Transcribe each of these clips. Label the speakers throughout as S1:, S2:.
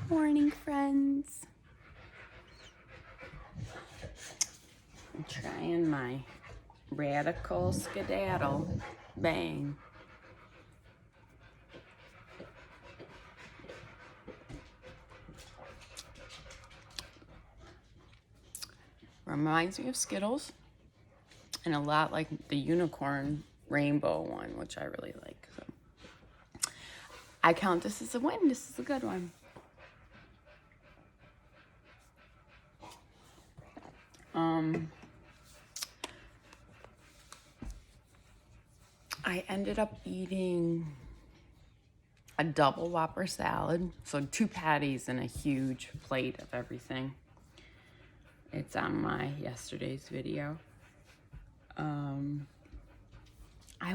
S1: Morning, friends. I'm trying my radical skedaddle bang. Reminds me of Skittles and a lot like the unicorn rainbow one, which I really like. So I count this as a win. This is a good one. I ended up eating a double Whopper salad. So 2 patties and a huge plate of everything. It's on my yesterday's video. I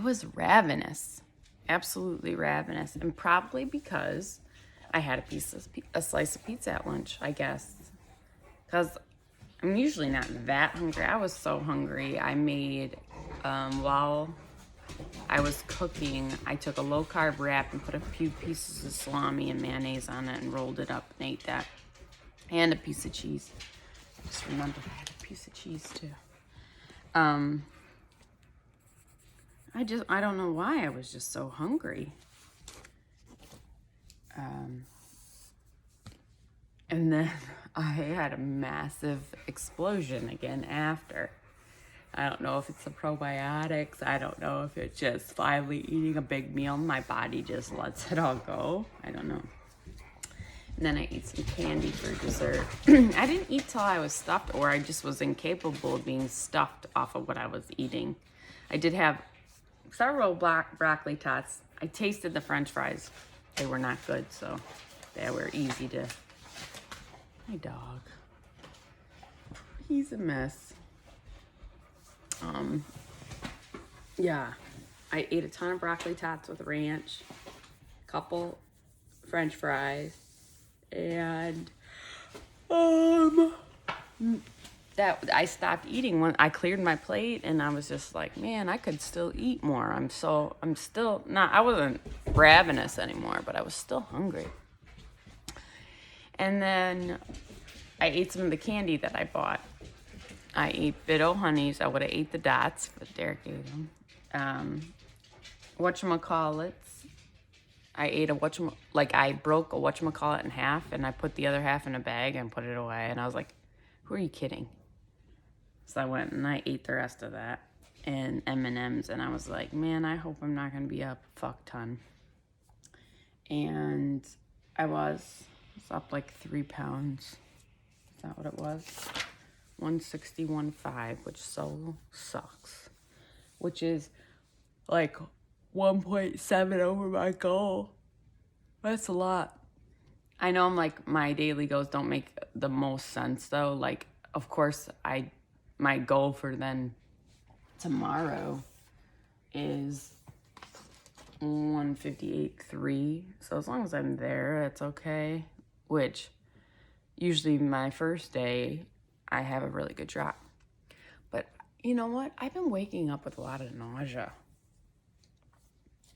S1: was ravenous, absolutely ravenous, and probably because I had a slice of pizza at lunch, I guess. Because I'm usually not that hungry. I was so hungry. I made, while I was cooking, I took a low-carb wrap and put a few pieces of salami and mayonnaise on it and rolled it up and ate that. And a piece of cheese. Just remember I had a piece of cheese too. I don't know why I was just so hungry. And then I had a massive explosion again after. I don't know if it's the probiotics. I don't know if it's just finally eating a big meal. My body just lets it all go. I don't know. And then I ate some candy for dessert. I didn't eat till I was stuffed, or I just was incapable of being stuffed off of what I was eating. I did have several broccoli tots. I tasted the French fries. They were not good, so they were easy to... My dog. He's a mess. Yeah. I ate a ton of broccoli tots with ranch, a couple French fries, and that I stopped eating when I cleared my plate, and I was just like, man, I could still eat more. I'm still not, I wasn't ravenous anymore, but I was still hungry. And then I ate some of the candy that I bought. I ate Fido Honeys. I would have ate the dots, but Derek ate them. Whatchamacallits. I ate I broke a whatchamacallit in half, and I put the other half in a bag and put it away. And I was like, who are you kidding? So I went and I ate the rest of that and M&Ms, and I was like, man, I hope I'm not going to be up a fuck ton. And I was up like 3 pounds. Is that what it was? 161.5, which so sucks. Which is like 1.7 over my goal. That's a lot. I know my daily goals don't make the most sense though. Like, of course, my goal for then tomorrow is 158.3. So as long as I'm there, it's okay. Which usually my first day, I have a really good drop. But you know what? I've been waking up with a lot of nausea.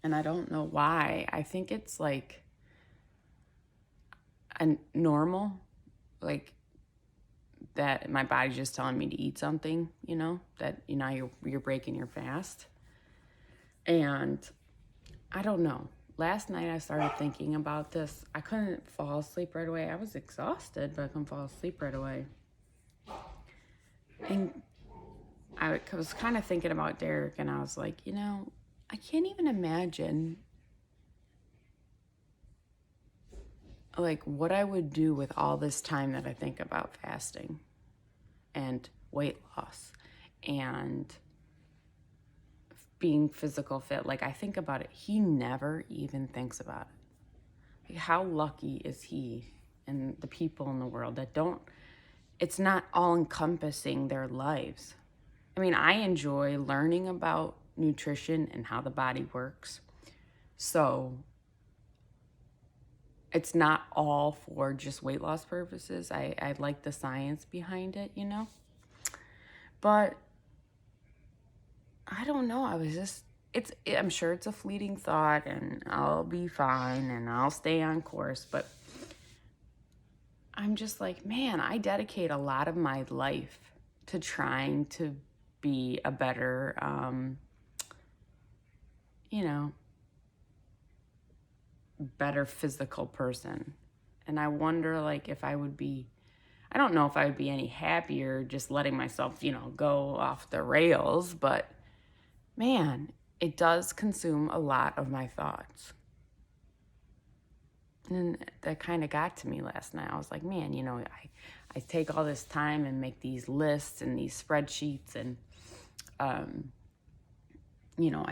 S1: And I don't know why. I think it's like a normal, like that my body's just telling me to eat something, that, you're breaking your fast. And I don't know. Last night I started thinking about this. I couldn't fall asleep right away. I was exhausted, but I couldn't fall asleep right away. And I was kind of thinking about Derek, and I was like, I can't even imagine like what I would do with all this time that I think about fasting and weight loss and being physical fit. Like, I think about it. He never even thinks about it. Like, how lucky is he and the people in the world that don't, it's not all encompassing their lives. I mean, I enjoy learning about nutrition and how the body works. So it's not all for just weight loss purposes. I like the science behind it, But I don't know. I was just, I'm sure it's a fleeting thought, and I'll be fine and I'll stay on course. But I'm just like, man, I dedicate a lot of my life to trying to be a better, you know, better physical person. And I wonder, like, if I would be, I don't know if I would be any happier just letting myself, go off the rails, but man, it does consume a lot of my thoughts. And that kind of got to me last night. I was like, man, I take all this time and make these lists and these spreadsheets and, I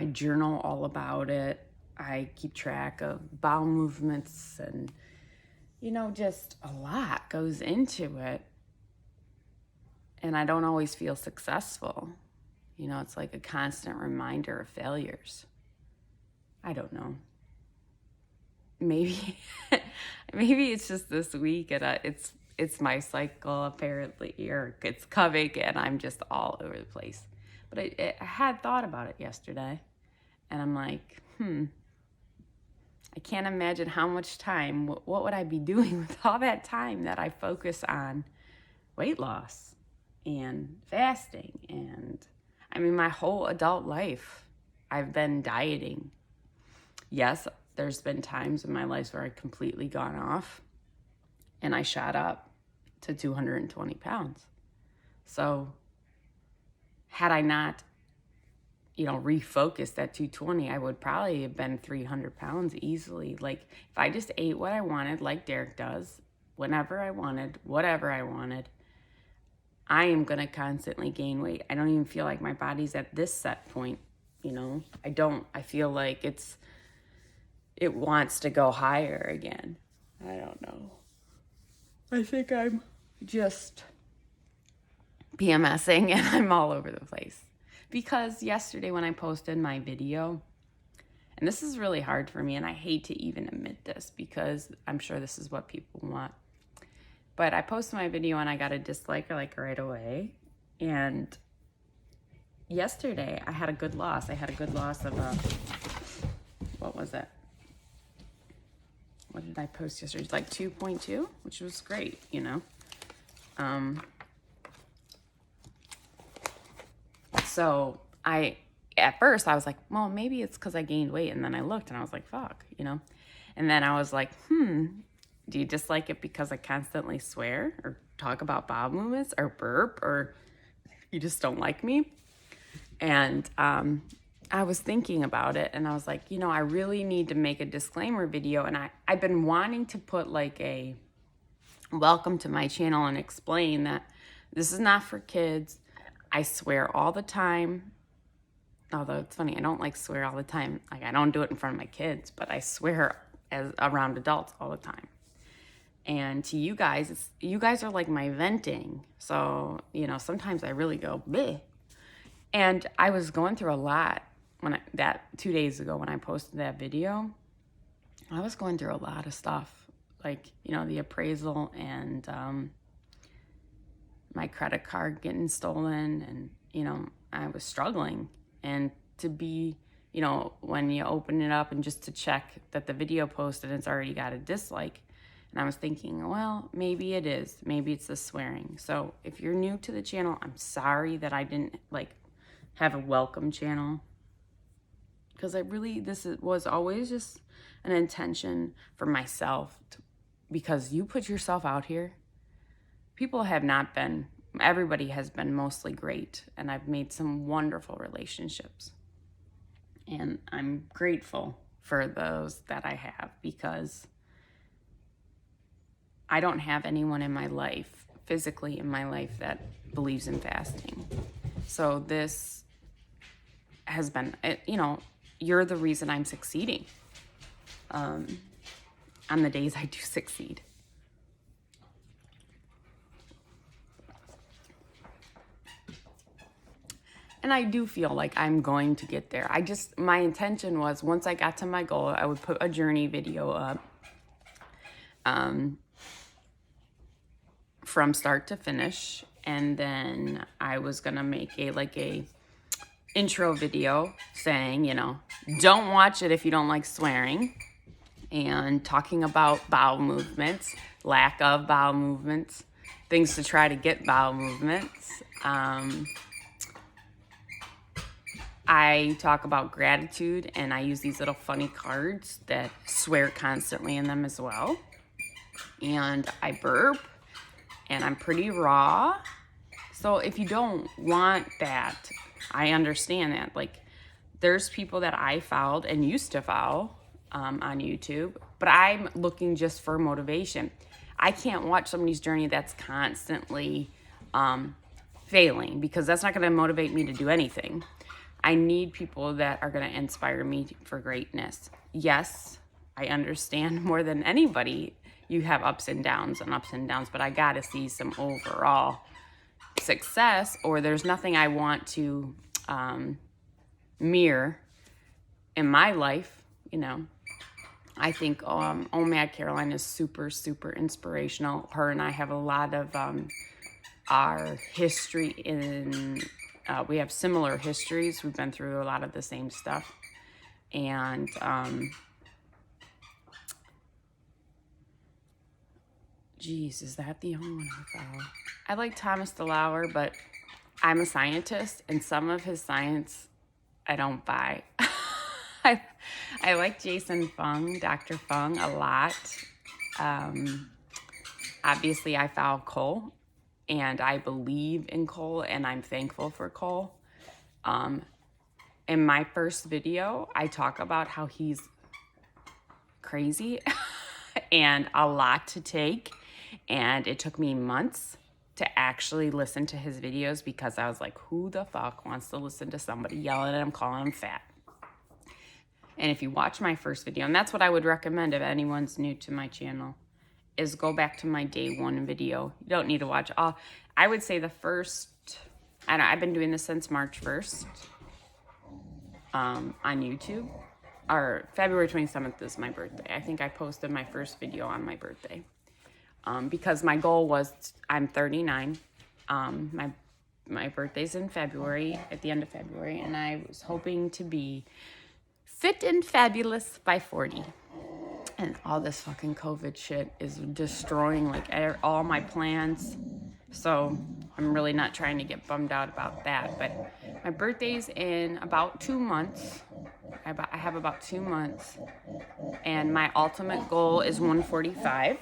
S1: journal all about it. I keep track of bowel movements and, just a lot goes into it. And I don't always feel successful. It's like a constant reminder of failures. I don't know. Maybe it's just this week and it's my cycle apparently, or it's coming and I'm just all over the place. But I had thought about it yesterday and I'm like, I can't imagine how much time, what would I be doing with all that time that I focus on weight loss and fasting. And I mean, my whole adult life, I've been dieting. Yes, there's been times in my life where I've completely gone off and I shot up to 220 pounds. So had I not, refocused at 220, I would probably have been 300 pounds easily. Like if I just ate what I wanted, like Derek does, whenever I wanted, whatever I wanted, I am going to constantly gain weight. I don't even feel like my body's at this set point, I feel like it wants to go higher again. I don't know. I think I'm just PMSing and I'm all over the place. Because yesterday when I posted my video, and this is really hard for me and I hate to even admit this because I'm sure this is what people want. But I posted my video and I got a dislike right away. And yesterday I had a good loss. I had a good loss of, what was it? What did I post yesterday? It's like 2.2, which was great, So at first I was like, well, maybe it's because I gained weight. And then I looked and I was like, fuck, And then I was like, do you dislike it because I constantly swear or talk about bowel movements or burp, or you just don't like me? And I was thinking about it and I was like, I really need to make a disclaimer video. And I've been wanting to put like a welcome to my channel and explain that this is not for kids. I swear all the time. Although it's funny, I don't like swear all the time. Like I don't do it in front of my kids, but I swear around adults all the time. And to you guys, you guys are like my venting. So, sometimes I really go bleh. And I was going through a lot that 2 days ago when I posted that video. I was going through a lot of stuff, like, the appraisal and my credit card getting stolen, and, I was struggling. And to be, when you open it up and just to check that the video posted, it's already got a dislike. And I was thinking, well, maybe it is. Maybe it's the swearing. So if you're new to the channel, I'm sorry that I didn't have a welcome channel. Because was always just an intention for myself. Because you put yourself out here. People have not been, everybody has been mostly great. And I've made some wonderful relationships. And I'm grateful for those that I have, because I don't have anyone in my life, physically in my life, that believes in fasting. So this has been, you're the reason I'm succeeding on the days I do succeed. And I do feel like I'm going to get there. My intention was, once I got to my goal, I would put a journey video up from start to finish. And then I was going to make a intro video saying, don't watch it if you don't like swearing. and talking about bowel movements, lack of bowel movements, things to try to get bowel movements. I talk about gratitude, and I use these little funny cards that swear constantly in them as well. And I burp, and I'm pretty raw. So if you don't want that, I understand that. Like, there's people that I followed and used to follow on YouTube, but I'm looking just for motivation. I can't watch somebody's journey that's constantly failing, because that's not going to motivate me to do anything. I need people that are going to inspire me for greatness. Yes, I understand more than anybody. You have ups and downs, but I got to see some overall success, or there's nothing I want to mirror in my life. You know, I think Mad Caroline is super, super inspirational. Her and I have a lot of our history in, we have similar histories. We've been through a lot of the same stuff. And geez, is that the only one I follow? I like Thomas DeLauer, but I'm a scientist, and some of his science I don't buy. I like Jason Fung, Dr. Fung, a lot. Obviously, I follow Cole, and I believe in Cole, and I'm thankful for Cole. In my first video, I talk about how he's crazy and a lot to take, and it took me months to actually listen to his videos, because I was like, who the fuck wants to listen to somebody yelling at him, calling him fat? And if you watch my first video, and that's what I would recommend if anyone's new to my channel, is go back to my day one video. You don't need to watch all. I would say the first, I've been doing this since March 1st on YouTube. Or February 27th is my birthday. I think I posted my first video on my birthday. Because my goal was, I'm 39. My birthday's in February, at the end of February, and I was hoping to be fit and fabulous by 40. And all this fucking COVID shit is destroying like all my plans. So I'm really not trying to get bummed out about that. But my birthday's in about 2 months. I have about 2 months. And my ultimate goal is 145.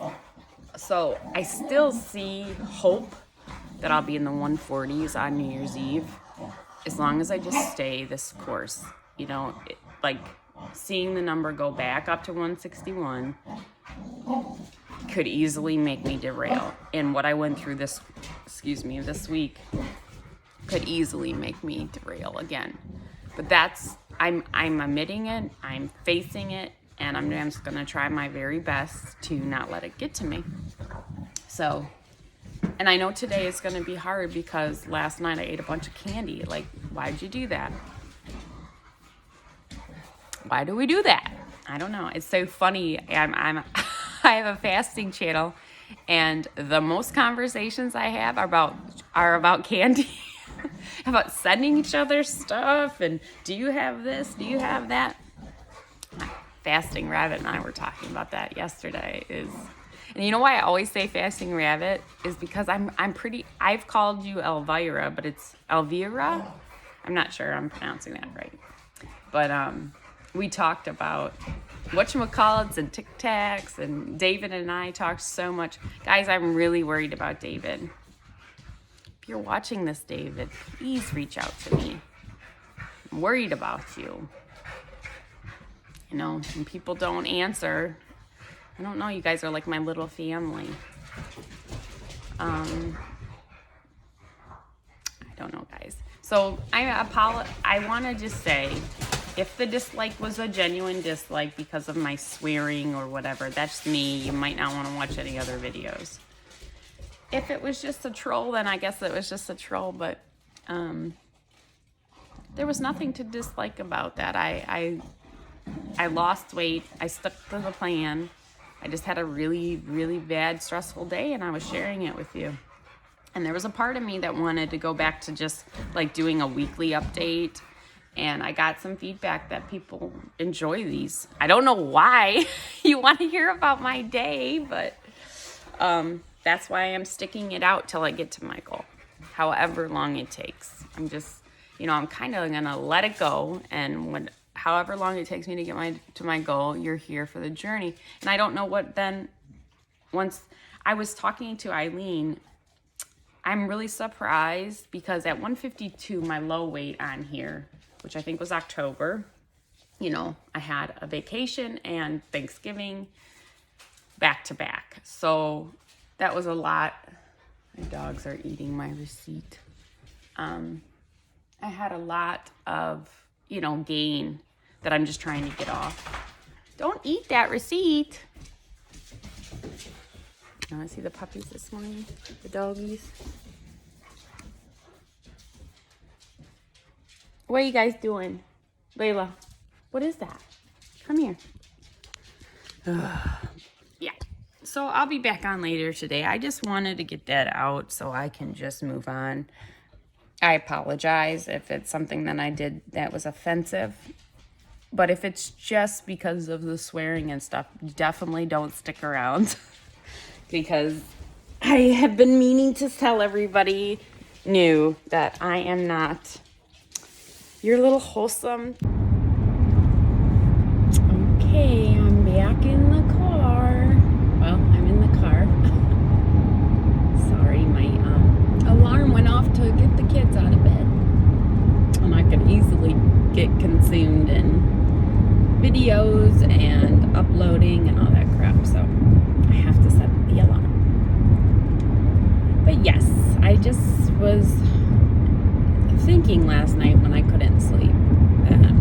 S1: So I still see hope that I'll be in the 140s on New Year's Eve, as long as I just stay this course. You know, like seeing the number go back up to 161 could easily make me derail. And what I went through this week could easily make me derail again. But I'm admitting it, I'm facing it, and I'm just gonna try my very best to not let it get to me. So, and I know today is gonna be hard because last night I ate a bunch of candy. Like, why'd you do that? Why do we do that? I don't know. It's so funny. I have a fasting channel, and the most conversations I have are about candy, about sending each other stuff, and do you have this? Do you have that? Fasting Rabbit and I were talking about that yesterday. And you know why I always say Fasting Rabbit is because I've called you Elvira, but it's Elvira. I'm not sure I'm pronouncing that right, but we talked about whatchamacallits and Tic Tacs, and David and I talked so much. Guys, I'm really worried about David. If you're watching this, David, please reach out to me. I'm worried about you. You know, when people don't answer, I don't know, you guys are like my little family. I don't know, guys. So I want to just say, if the dislike was a genuine dislike because of my swearing or whatever, that's me. You might not want to watch any other videos. If it was just a troll, then I guess it was just a troll. But there was nothing to dislike about that. I lost weight. I stuck to the plan. I just had a really, really bad, stressful day, and I was sharing it with you. And there was a part of me that wanted to go back to just like doing a weekly update And I got some feedback that people enjoy these. I don't know why you want to hear about my day, but that's why I'm sticking it out till I get to my goal, however long it takes. I'm just, I'm kind of going to let it go. And however long it takes me to get to my goal, you're here for the journey. And I don't know what then, once I was talking to Eileen, I'm really surprised because at 152, my low weight on here, which I think was October, I had a vacation and Thanksgiving back to back. So that was a lot. My dogs are eating my receipt. I had a lot of, gain that I'm just trying to get off. Don't eat that receipt. You want to see the puppies this morning? The doggies. What are you guys doing? Layla, what is that? Come here. Yeah. So I'll be back on later today. I just wanted to get that out so I can just move on. I apologize if it's something that I did that was offensive. But if it's just because of the swearing and stuff, definitely don't stick around. Because I have been meaning to tell everybody new that I am not your little wholesome. Okay, I'm back in the car. Well, I'm in the car. Sorry, my alarm went off to get the kids out of bed. And I could easily get consumed in videos and uploading and all that crap, so I have to set the alarm. But yes, I just was thinking last night when I couldn't sleep that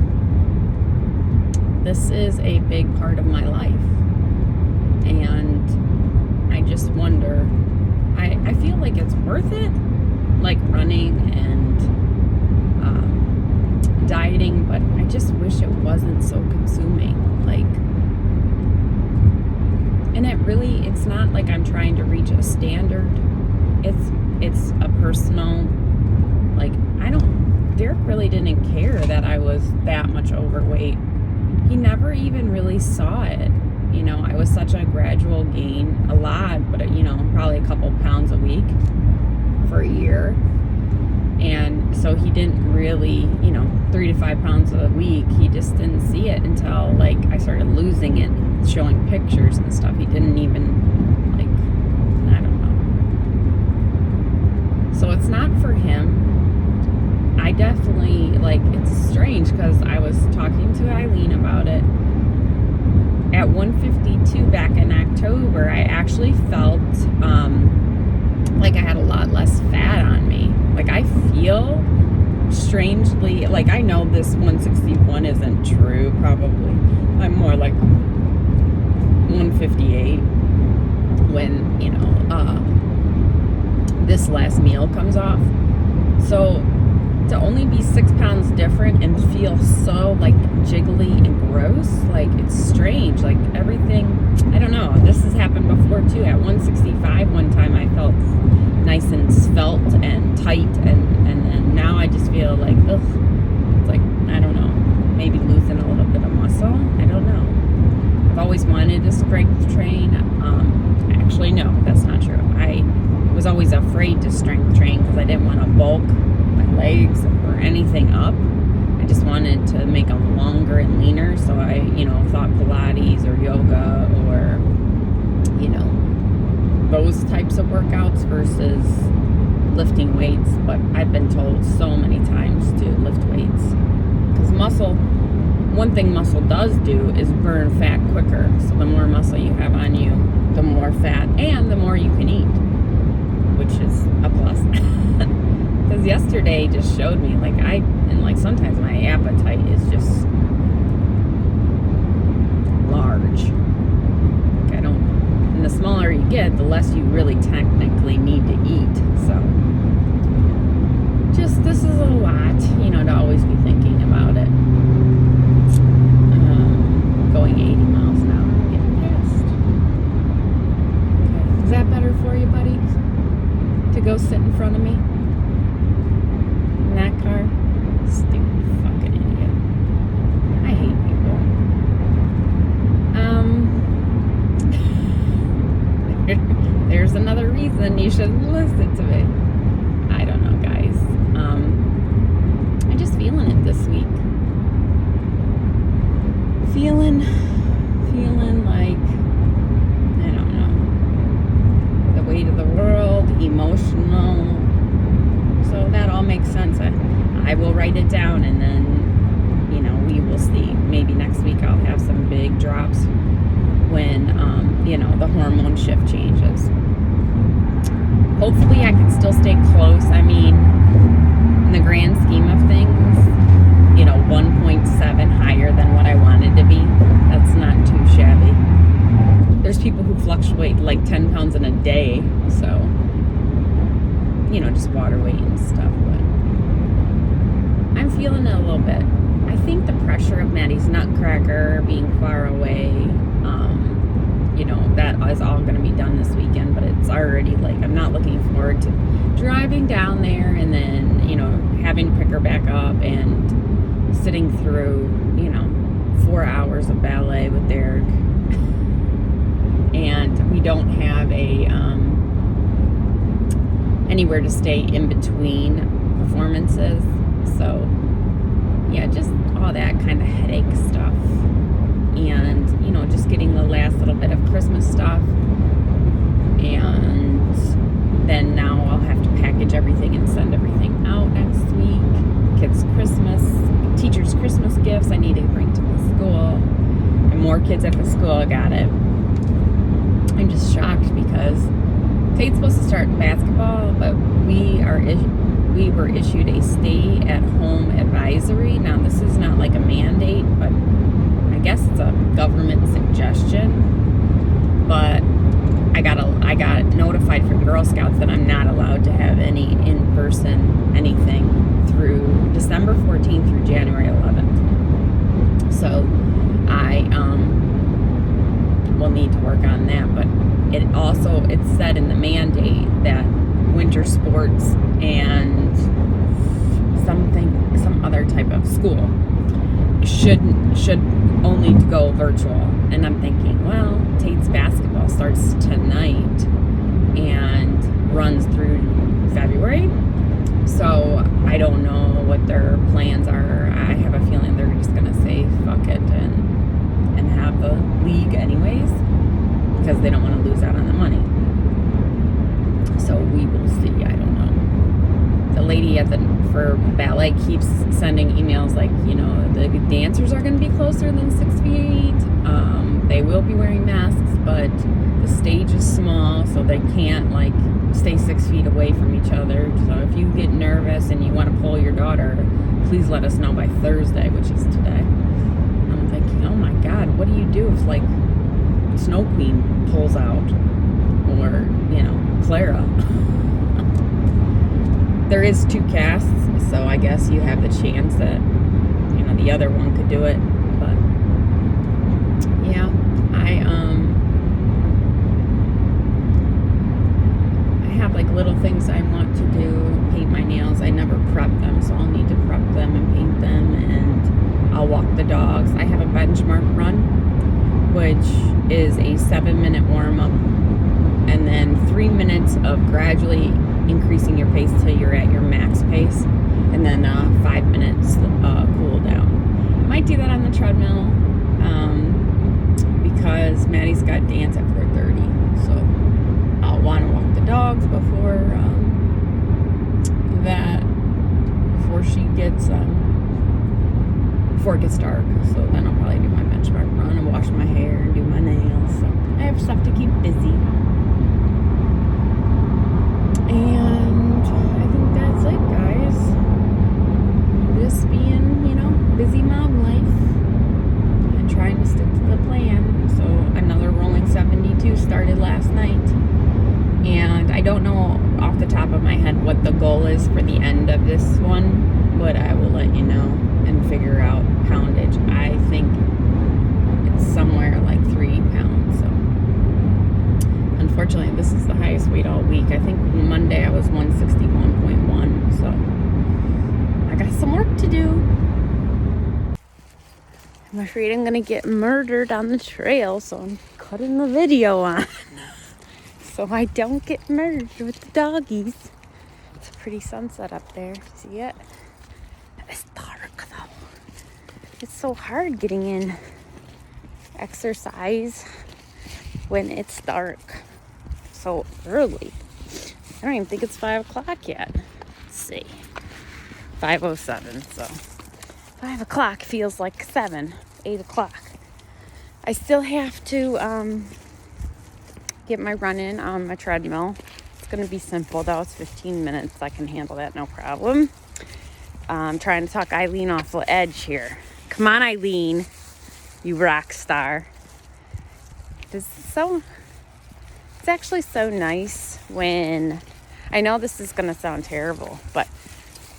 S1: this is a big part of my life, and I just wonder, I feel like it's worth it, like running and dieting, but I just wish it wasn't so consuming. And it's not like I'm trying to reach a standard. It's a personal, Derek really didn't care that I was that much overweight. He never even really saw it. I was such a gradual gain, a lot, but probably a couple pounds a week for a year. And so he didn't really, 3 to 5 pounds a week. He just didn't see it until I started losing it, showing pictures and stuff. He didn't even I don't know. So it's not for him. I definitely it's strange because I was talking to Eileen about it. At 152 back in October, I actually felt like I had a lot less fat on me. I feel strangely, I know this 161 isn't true, probably. I'm more like 158 when, this last meal comes off. So to only be 6 pounds different and feel so jiggly and gross, it's strange. Everything, I don't know. This has happened before too. At 165 one time I felt nice and svelte and tight, and then now I just feel ugh. It's I don't know, maybe losing a little bit of muscle. I don't know. I've always wanted to strength train. Actually, no, that's not true. I was always afraid to strength train because I didn't want to bulk my legs or anything up. I just wanted to make them longer and leaner. So I, thought Pilates or yoga or, those types of workouts versus lifting weights. But I've been told so many times to lift weights because one thing muscle does do is burn fat quicker. So the more muscle you have on you, the more fat and the more you can eat, which is a plus. Because yesterday just showed me, sometimes my appetite is just large. And the smaller you get, the less you really technically need to eat. So, this is a lot, to always be thinking about it. Going 80 miles an hour, getting past. Okay. Is that better for you, buddy? To go sit in front of me? In that car? Stupid fucking idiot. here's another reason you shouldn't listen to me. I don't know, guys. I'm just feeling it this week. Feeling like, I don't know, the weight of the world, emotional. So that all makes sense. I will write it down, and then, you know, we will see. Maybe next week I'll have some big drops when, you know, the hormone shift changes. Hopefully I can still stay close. I mean, in the grand scheme of things, you know, 1.7 higher than what I wanted to be. That's not too shabby. There's people who fluctuate like 10 pounds in a day, so, you know, just water weight and stuff, but I'm feeling it a little bit. I think the pressure of Maddy's nutcracker being far away, you know, that is all going to be done this weekend, but it's already like, I'm not looking forward to driving down there and then, you know, having to pick her back up and sitting through, you know, 4 hours of ballet with Derek. And we don't have anywhere to stay in between performances. So, yeah, just all that kind of headache stuff. And, you know, just getting the last little bit of Christmas stuff. And then now I'll have to package everything and send everything out next week. Kids' Christmas, teachers' Christmas gifts I need to bring to the school. And more kids at the school got it. I'm just shocked because Tate's supposed to start basketball, but we were issued a stay-at-home advisory. Now, this is not like a mandate, but I guess it's a government suggestion. But I got notified from Girl Scouts that I'm not allowed to have any in-person anything through December 14th through January 11th. So I will need to work on that. But it said in the mandate that winter sports and some other type of school should only go virtual. And I'm thinking, well, Tate's basketball starts tonight and runs through February, so I don't know what their plans are. I have a feeling they're just gonna say fuck it and have the league anyways, because they don't want to lose out on the money. So we will see. I don't know. The lady for ballet keeps sending emails like, you know, the dancers are going to be closer than 6 feet. They will be wearing masks, but the stage is small, so they can't like stay 6 feet away from each other. So if you get nervous and you want to pull your daughter, please let us know by Thursday, which is today. I'm thinking, oh my God, what do you do if like Snow Queen pulls out, or, you know, Clara? There is 2 casts, so I guess you have the chance that, you know, the other one could do it. But yeah, I have like little things I want to do. Paint my nails. I never prep them, so I'll need to prep them and paint them, and I'll walk the dogs. I have a benchmark run, which is a 7-minute warm-up, and then 3 minutes of gradually increasing your pace till you're at your max pace, and then 5 minutes cool down. I might do that on the treadmill because Maddie's got dance at 4:30, so I'll want to walk the dogs before before it gets dark. So then I'll probably do my benchmark run and wash my hair and do my nails. So I have stuff to keep busy. And I think that's it, guys. Just being, you know, busy mom life and trying to stick to the plan. So another rolling 72 started last night. And I don't know off the top of my head what the goal is for the end of this one, but I will let you know and figure out poundage. I think it's somewhere like 3 pounds. So unfortunately, this is the highest weight all week. I think Monday I was 161.1. So I got some work to do. I'm afraid I'm gonna get murdered on the trail, so I'm cutting the video on. So so I don't get merged with the doggies. It's a pretty sunset up there. See it? It's dark though. It's so hard getting in exercise when it's dark so early. I don't even think it's 5 o'clock yet. Let's see. 5:07, so 5 o'clock feels like 8 o'clock. I still have to get my run in on my treadmill. It's going to be simple though. It's 15 minutes. I can handle that, no problem. I'm trying to talk Eileen off the edge here. Come on, Eileen, you rock star. It's actually so nice when, I know this is going to sound terrible, but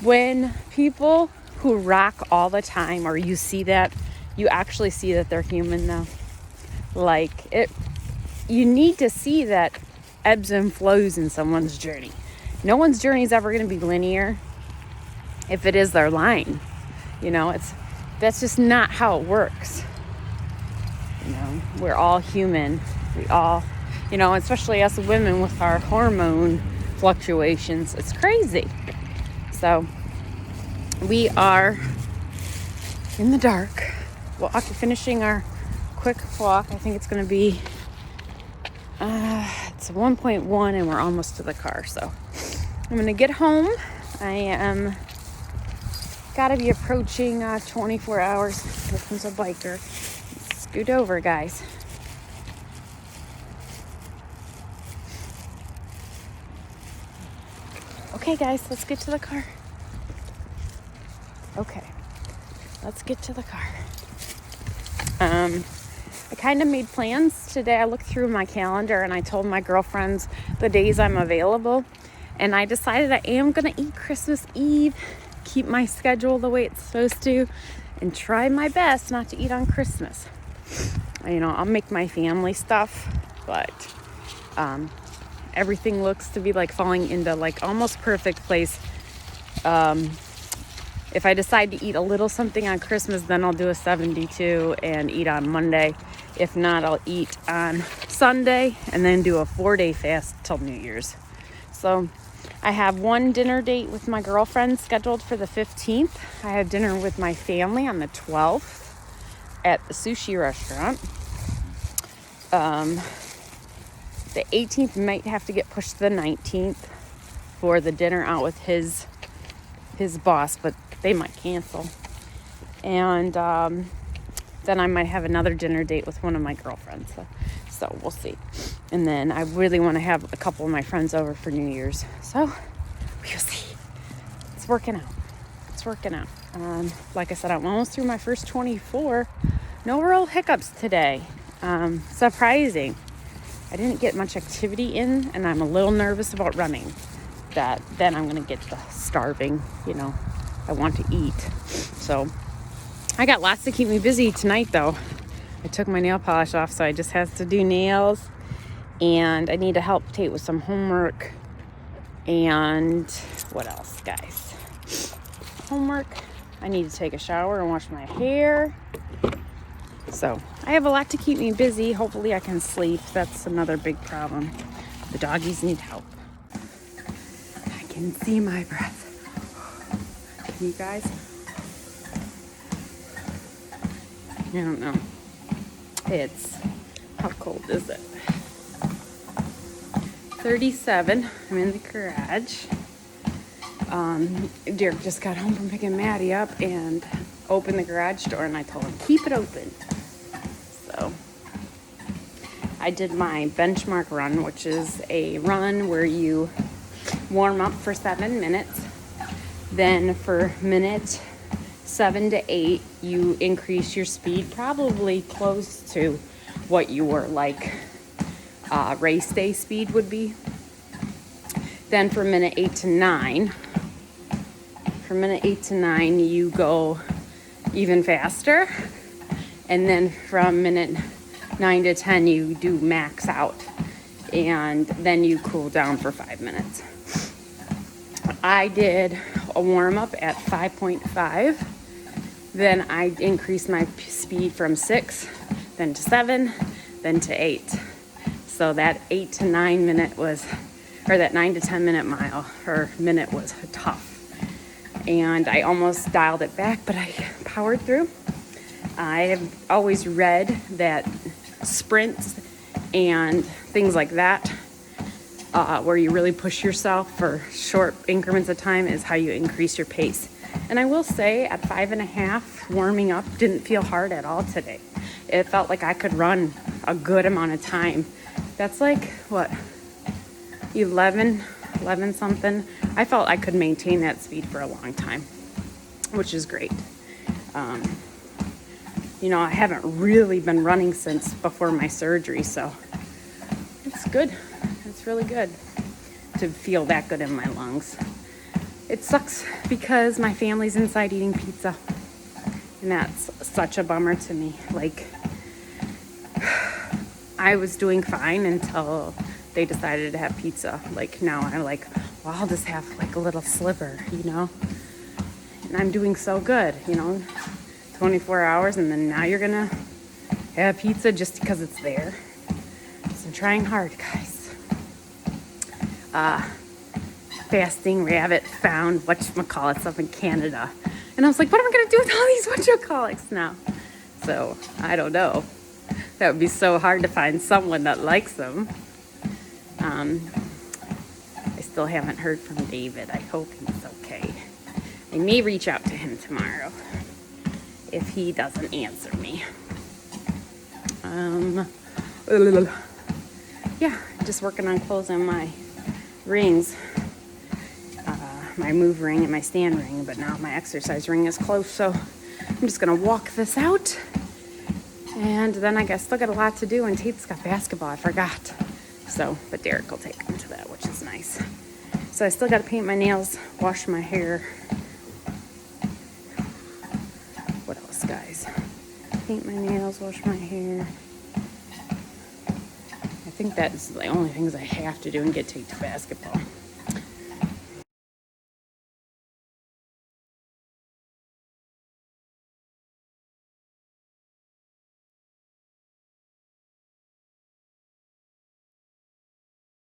S1: when people who rock all the time, or you see that, you actually see that they're human though. Like it, you need to see that ebbs and flows in someone's journey. No one's journey is ever going to be linear. If it is, they're lying. That's just not how it works. We're all human. We all, especially us women with our hormone fluctuations, it's crazy. So we are in the dark. Well, after finishing our quick walk, I think it's going to be it's 1.1 and we're almost to the car. So I'm going to get home. I am gotta be approaching 24 hours. Here comes a biker. Scoot over, guys. Okay, guys, let's get to the car. Okay, let's get to the car. I kind of made plans today. I looked through my calendar and I told my girlfriends the days I'm available. And I decided I am going to eat Christmas Eve, keep my schedule the way it's supposed to, and try my best not to eat on Christmas. I'll make my family stuff, but everything looks to be like falling into like almost perfect place. If I decide to eat a little something on Christmas, then I'll do a 72 and eat on Monday. If not, I'll eat on Sunday and then do a 4-day fast till New Year's. So I have one dinner date with my girlfriend scheduled for the 15th. I have dinner with my family on the 12th at the sushi restaurant. The 18th might have to get pushed to the 19th for the dinner out with his boss, but they might cancel. And then I might have another dinner date with one of my girlfriends. So we'll see. And then I really want to have a couple of my friends over for New Year's. So we'll see. It's working out. Like I said, I'm almost through my first 24. No real hiccups today. Surprising. I didn't get much activity in, and I'm a little nervous about running. That then I'm going to get the starving, I want to eat. So I got lots to keep me busy tonight, though. I took my nail polish off, so I just have to do nails. And I need to help Tate with some homework. And what else, guys? Homework. I need to take a shower and wash my hair. So I have a lot to keep me busy. Hopefully I can sleep. That's another big problem. The doggies need help. I can see my breath. Can you guys? I don't know. How cold is it? 37. I'm in the garage. Derek just got home from picking Maddy up and opened the garage door, and I told him, keep it open. So I did my benchmark run, which is a run where you warm up for 7 minutes. Then for minute 7 to 8, you increase your speed, probably close to what your race day speed would be. Then for minute 8 to 9, you go even faster. And then from minute 9 to 10, you do max out. And then you cool down for 5 minutes. I did a warm-up at 5.5. Then I increased my speed from 6, then to 7, then to 8. So So that 8 to 9 minute was, or that 9 to 10 minute mile or minute was tough. And I almost dialed it back, but I powered through. I have always read that sprints and things like that, where you really push yourself for short increments of time, is how you increase your pace. And I will say at 5.5, warming up didn't feel hard at all today. It felt like I could run a good amount of time. That's like, what, 11 something. I felt I could maintain that speed for a long time, which is great. You know, I haven't really been running since before my surgery, so it's good. It's really good to feel that good in my lungs. It sucks because my family's inside eating pizza, and that's such a bummer to me. Like, I was doing fine until they decided to have pizza. Like, now I'm like, well, I'll just have like a little sliver, you know? And I'm doing so good, you know? 24 hours, and then now you're gonna have pizza just because it's there. So I'm trying hard, guys. Fasting rabbit found whatchamacallits up in Canada. And I was like, what am I gonna do with all these whatchamacallits now? So, I don't know. That would be so hard to find someone that likes them. I still haven't heard from David. I hope he's okay. I may reach out to him tomorrow if he doesn't answer me. Yeah, just working on closing my rings. My move ring and my stand ring, but now my exercise ring is closed, so I'm just gonna walk this out. And then I guess still got a lot to do, and Tate's got basketball, I forgot. So, but Derek will take him to that, which is nice. So I still gotta paint my nails, wash my hair. What else, guys? Paint my nails, wash my hair. I think that's the only things I have to do and get Tate to basketball.